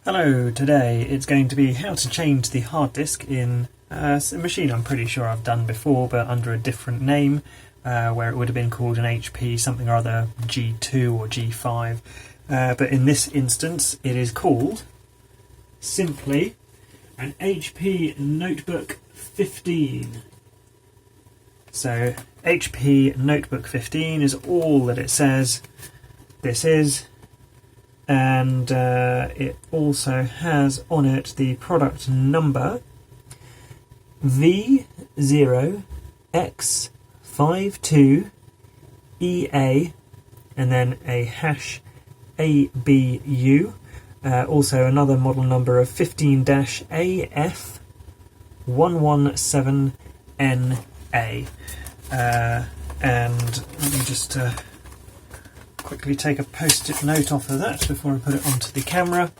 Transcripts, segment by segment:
Hello, today it's going to be how to change the hard disk in a machine I'm pretty sure I've done before, but under a different name, where it would have been called an HP something or other G2 or G5, but in this instance it is called simply an HP Notebook 15. So HP Notebook 15 is all that it says this is. And it also has on it the product number V0X52EA and then a hash ABU, also another model number of 15-AF117na, and let me just quickly take a post-it note off of that before I put it onto the camera.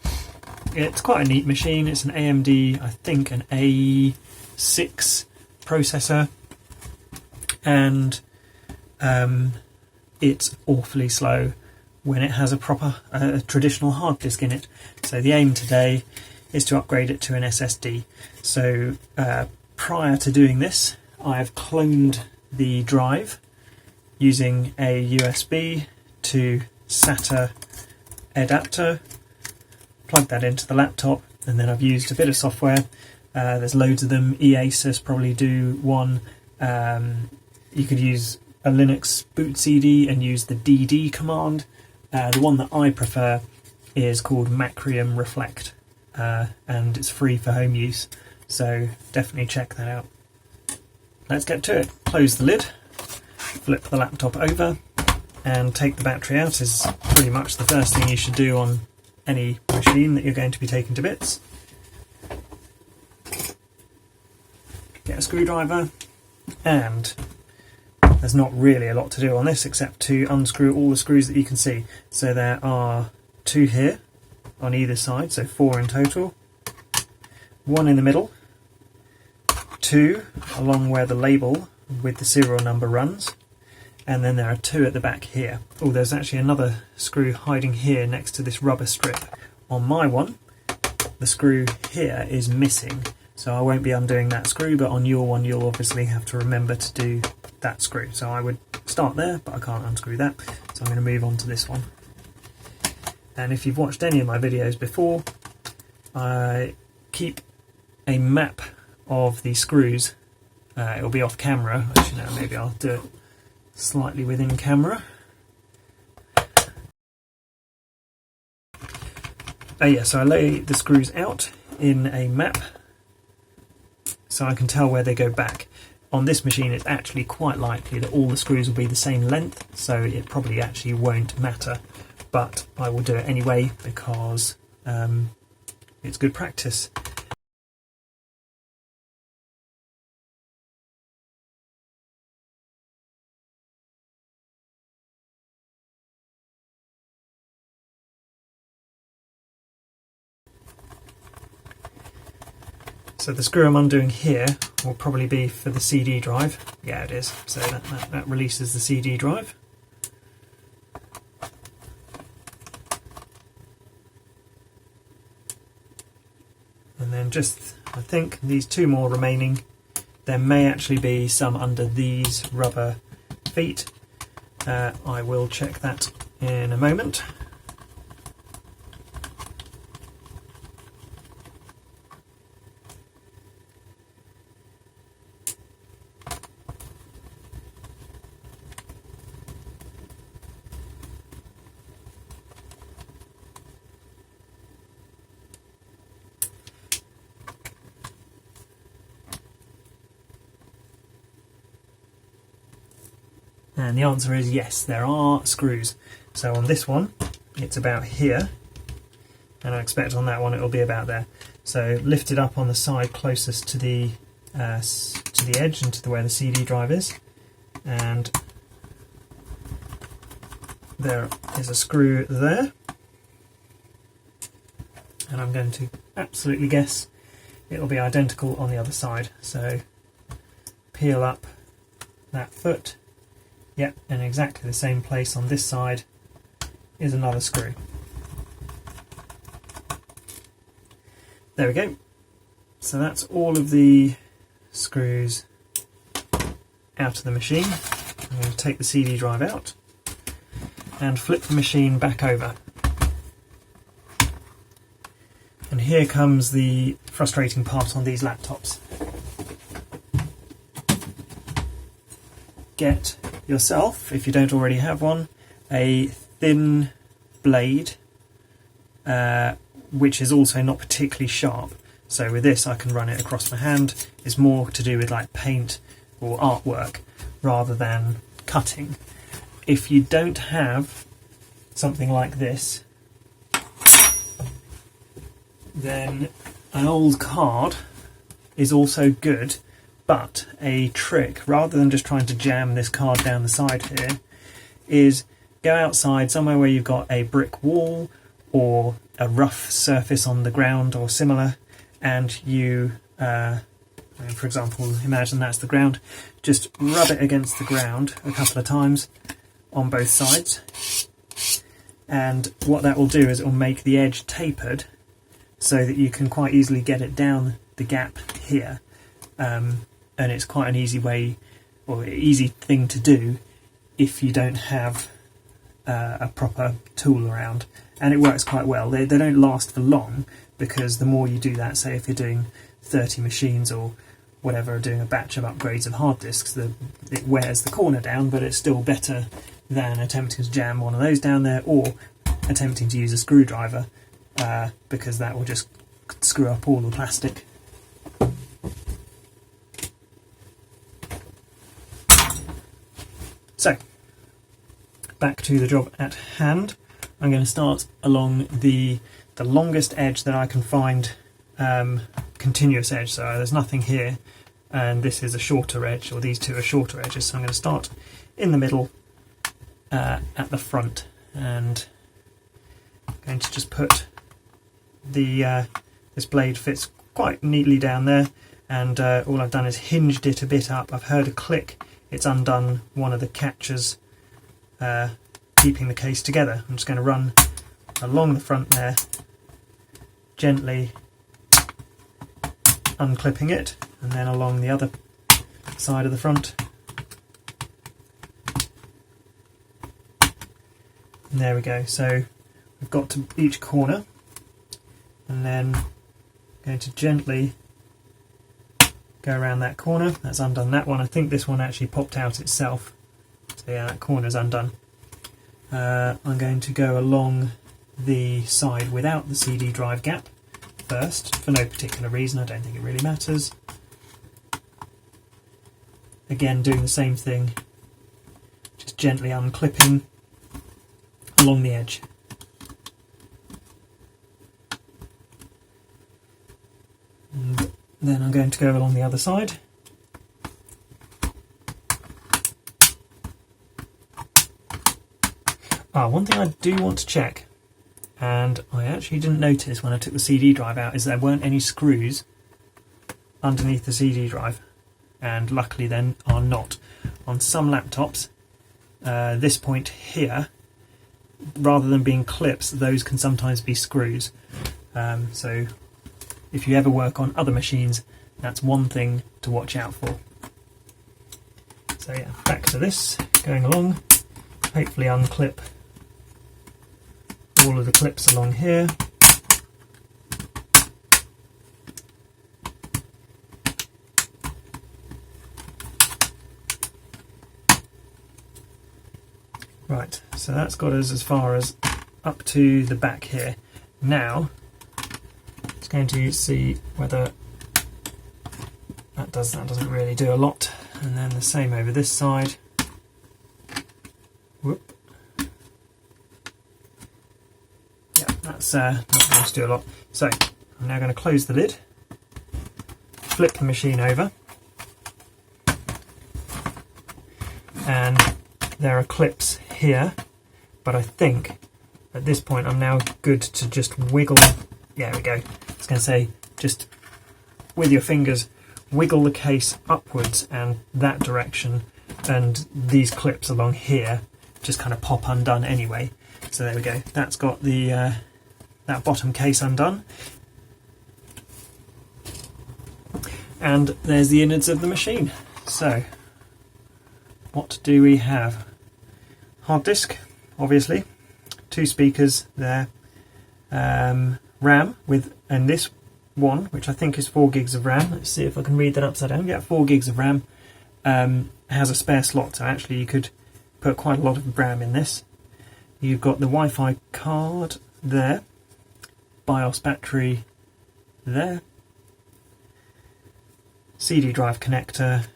It's quite a neat machine. It's an AMD, I think an A6 processor, and it's awfully slow when it has a proper traditional hard disk in it. So the aim today is to upgrade it to an SSD. So prior to doing this, I've cloned the drive using a USB to SATA adapter, plug that into the laptop, and then I've used a bit of software. There's loads of them. EASUS probably do one. You could use a Linux boot CD and use the DD command. The one that I prefer is called Macrium Reflect, and it's free for home use, so definitely check that out. Let's get to it. Close the lid, flip the laptop over, and take the battery out is pretty much the first thing you should do on any machine that you're going to be taking to bits. Get a screwdriver, and there's not really a lot to do on this except to unscrew all the screws that you can see. So there are 2 here on either side, so 4 in total. 1 in the middle, 2 along where the label with the serial number runs, and then there are 2 at the back here. Oh, there's actually another screw hiding here next to this rubber strip. On my one, the screw here is missing, so I won't be undoing that screw, but on your one you'll obviously have to remember to do that screw. So I would start there, but I can't unscrew that, so I'm going to move on to this one. And if you've watched any of my videos before, I keep a map of the screws. It'll be off camera. Actually, no, maybe I'll do it slightly within camera. So I lay the screws out in a map so I can tell where they go back. On this machine it's actually quite likely that all the screws will be the same length, so it probably actually won't matter, but I will do it anyway because it's good practice. So the screw I'm undoing here will probably be for the CD drive. Yeah, it is. So that releases the CD drive. And then just, I think, these 2 more remaining. There may actually be some under these rubber feet. I will check that in a moment. And the answer is yes, there are screws. So on this one, it's about here, and I expect on that one it'll be about there. So lift it up on the side closest to the edge and to where the CD drive is, and there is a screw there. And I'm going to absolutely guess it'll be identical on the other side. So peel up that foot. Yep, in exactly the same place on this side is another screw. there we go. So that's all of the screws out of the machine. I'm going to take the CD drive out and flip the machine back over. And here comes the frustrating part on these laptops. Get yourself, if you don't already have one, a thin blade, which is also not particularly sharp. So with this I can run it across my hand. It's more to do with like paint or artwork rather than cutting. If you don't have something like this, then an old card is also good, but a trick, rather than just trying to jam this card down the side here, is go outside somewhere where you've got a brick wall or a rough surface on the ground or similar, and you, for example, imagine that's the ground, just rub it against the ground a couple of times on both sides, and what that will do is it will make the edge tapered so that you can quite easily get it down the gap here, and it's quite an easy way or easy thing to do if you don't have a proper tool around, and it works quite well. They don't last for long, because the more you do that, say if you're doing 30 machines or whatever, doing a batch of upgrades of hard disks, it wears the corner down, but it's still better than attempting to jam one of those down there or attempting to use a screwdriver, because that will just screw up all the plastic. So, back to the job at hand. I'm going to start along the longest edge that I can find, continuous edge. So there's nothing here, and this is a shorter edge, or these two are shorter edges. So I'm going to start in the middle at the front, and I'm going to just put this blade fits quite neatly down there, and all I've done is hinged it a bit up. I've heard a click, it's undone one of the catches keeping the case together. I'm just going to run along the front there, gently unclipping it, and then along the other side of the front. And there we go. So we've got to each corner, and then I'm going to gently go around that corner. That's undone that one. I think this one actually popped out itself. So yeah, that corner's undone. I'm going to go along the side without the CD drive gap first, for no particular reason. I don't think it really matters. Again, doing the same thing, just gently unclipping along the edge. And then I'm going to go along the other side. One thing I do want to check, and I actually didn't notice when I took the CD drive out, is there weren't any screws underneath the CD drive, and luckily then are not. On some laptops, this point here, rather than being clips, those can sometimes be screws. So if you ever work on other machines, that's one thing to watch out for. So yeah, back to this, going along, hopefully unclip all of the clips along here. Right, so that's got us as far as up to the back here. Now, it's going to see whether that doesn't really do a lot, and then the same over this side. Whoop. Yeah, that's not going to do a lot. So I'm now going to close the lid, flip the machine over, and there are clips here, but I think at this point I'm now good to just wiggle. Yeah, there we go. I was going to say, just with your fingers wiggle the case upwards and that direction, and these clips along here just kind of pop undone anyway. So there we go, that's got the that bottom case undone. And there's the innards of the machine. So, what do we have? Hard disk, obviously, 2 speakers there, RAM and this one, which I think is 4 gigs of RAM. Let's see if I can read that upside down. Yeah, 4 gigs of RAM. Has a spare slot, so actually you could put quite a lot of RAM in this. You've got the Wi-Fi card there, BIOS battery there, CD drive connector,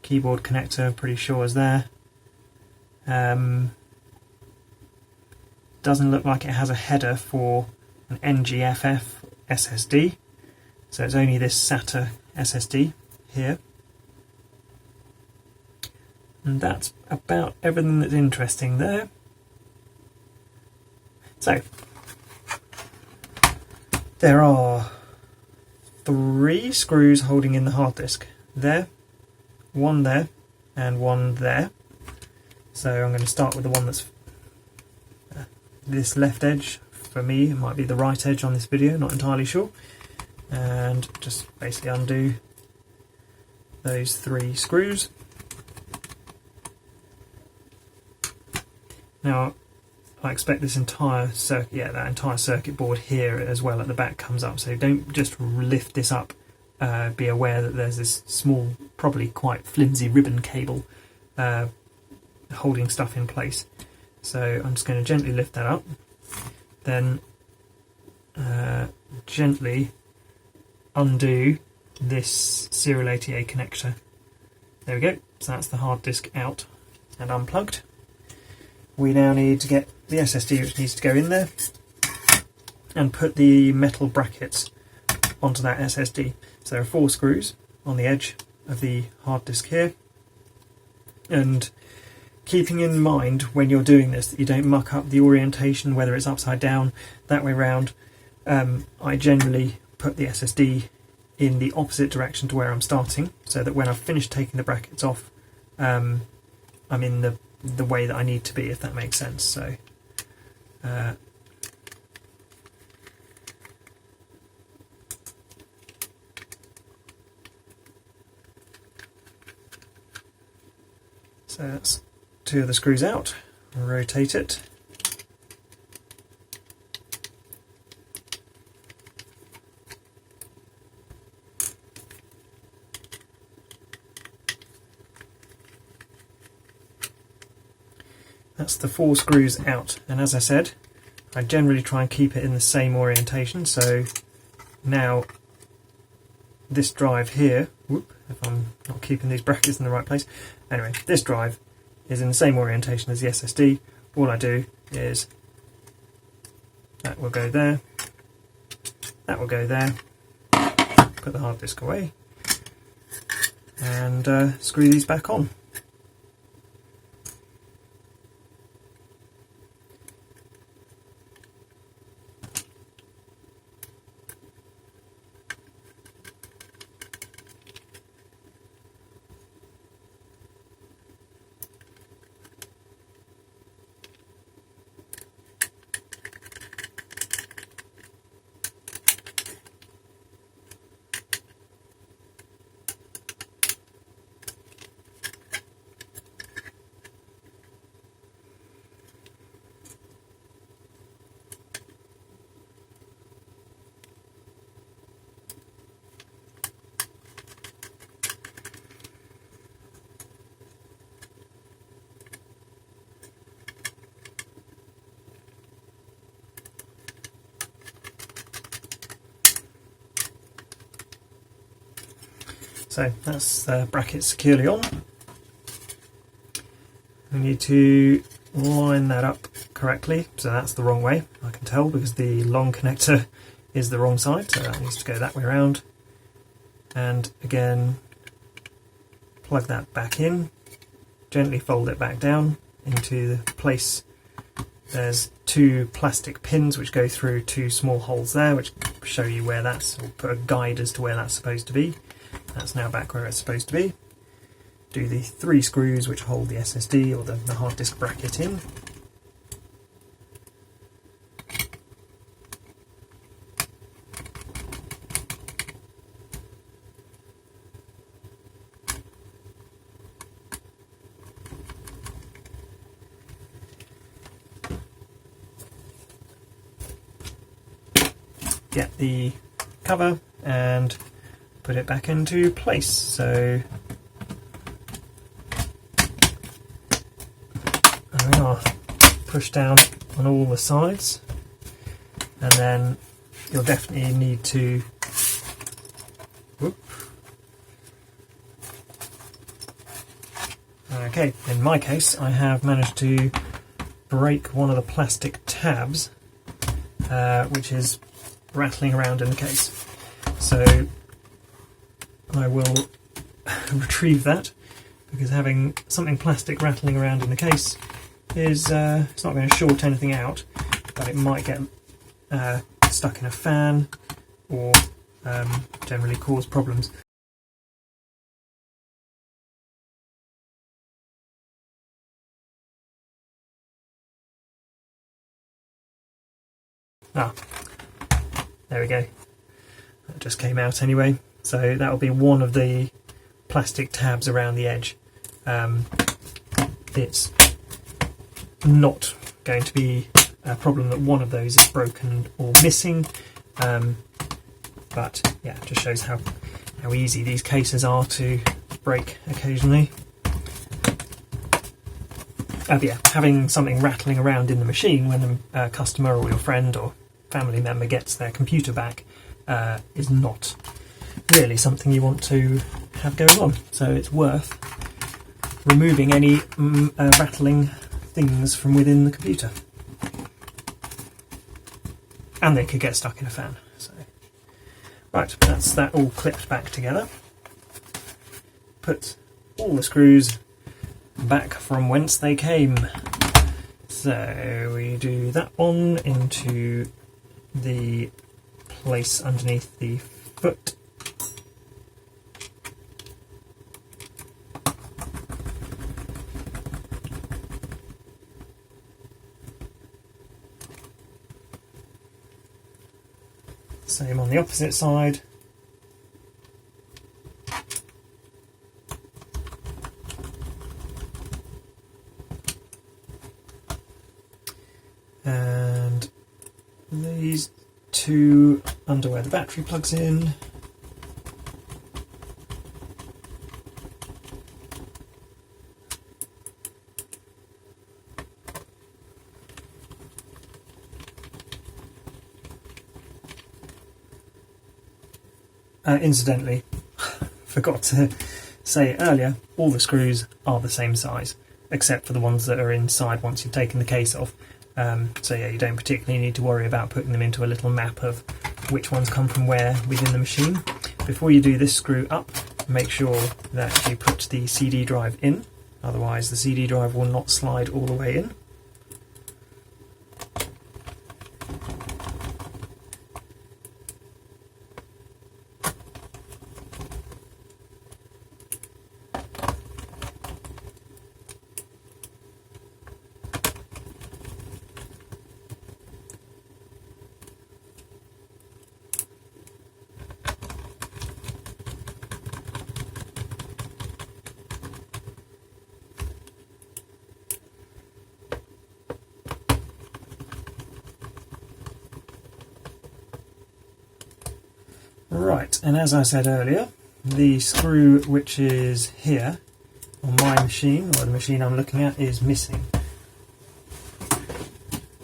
keyboard connector, pretty sure is there. Doesn't look like it has a header for an NGFF SSD, so it's only this SATA SSD here. And that's about everything that's interesting there. So, there are 3 screws holding in the hard disk. There, 1 there, and 1 there. So I'm going to start with the one that's this left edge. For me, it might be the right edge on this video, not entirely sure. And just basically undo those 3 screws. Now, I expect this entire circuit, that entire circuit board here as well at the back comes up. So don't just lift this up. Be aware that there's this small, probably quite flimsy ribbon cable holding stuff in place. So I'm just going to gently lift that up, then gently undo this serial ATA connector. There we go. So that's the hard disk out and unplugged. We now need to get the SSD, which needs to go in there, and put the metal brackets onto that SSD. So there are 4 screws on the edge of the hard disk here, and keeping in mind when you're doing this that you don't muck up the orientation, whether it's upside down, that way round. I generally put the SSD in the opposite direction to where I'm starting, so that when I've finished taking the brackets off, I'm in the way that I need to be, if that makes sense. So so that's 2 of the screws out. Rotate it. That's the 4 screws out, and as I said, I generally try and keep it in the same orientation. So now this drive here, if I'm not keeping these brackets in the right place, anyway, this drive is in the same orientation as the SSD. All I do is that will go there, that will go there, put the hard disk away, and screw these back on. So that's the bracket securely on. We need to line that up correctly, so that's the wrong way, I can tell, because the long connector is the wrong side, so that needs to go that way around. And again, plug that back in, gently fold it back down into the place. There's 2 plastic pins which go through 2 small holes there, which show you where that's, or put a guide as to where that's supposed to be. That's now back where it's supposed to be. Do the 3 screws which hold the SSD or the hard disk bracket in. get the cover and put it back into place. So there we are, push down on all the sides, and then you'll definitely need to okay, in my case I have managed to break one of the plastic tabs which is rattling around in the case. So I will retrieve that, because having something plastic rattling around in the case is it's not going to short anything out, but it might get stuck in a fan or generally cause problems. There we go. That just came out anyway. So that will be one of the plastic tabs around the edge. It's not going to be a problem that one of those is broken or missing, but yeah, it just shows how easy these cases are to break occasionally. Yeah, having something rattling around in the machine when a customer or your friend or family member gets their computer back is not really something you want to have going on. So it's worth removing any rattling things from within the computer. And they could get stuck in a fan. So, right, that's that all clipped back together. Put all the screws back from whence they came. So we do that one into the place underneath the foot. Same on the opposite side. And these two under where the battery plugs in. Incidentally, forgot to say earlier, all the screws are the same size, except for the ones that are inside once you've taken the case off. So yeah, you don't particularly need to worry about putting them into a little map of which ones come from where within the machine. Before you do this screw up, make sure that you put the CD drive in, otherwise the CD drive will not slide all the way in. Right, and as I said earlier, the screw which is here on my machine, or the machine I'm looking at, is missing.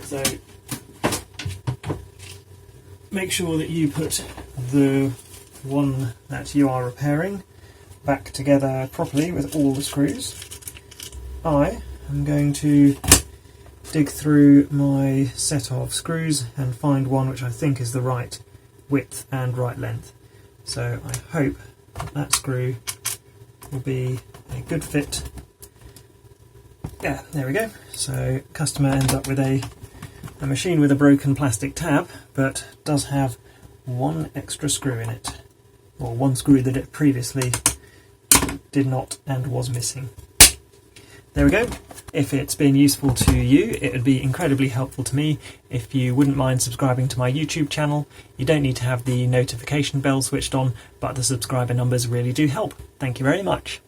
So make sure that you put the one that you are repairing back together properly with all the screws. I am going to dig through my set of screws and find one which I think is the right width and right length. So I hope that screw will be a good fit. Yeah, there we go. So customer ends up with a machine with a broken plastic tab, but does have one extra screw in it, or one screw that it previously did not and was missing. There we go. If it's been useful to you, it would be incredibly helpful to me if you wouldn't mind subscribing to my YouTube channel. You don't need to have the notification bell switched on, but the subscriber numbers really do help. Thank you very much.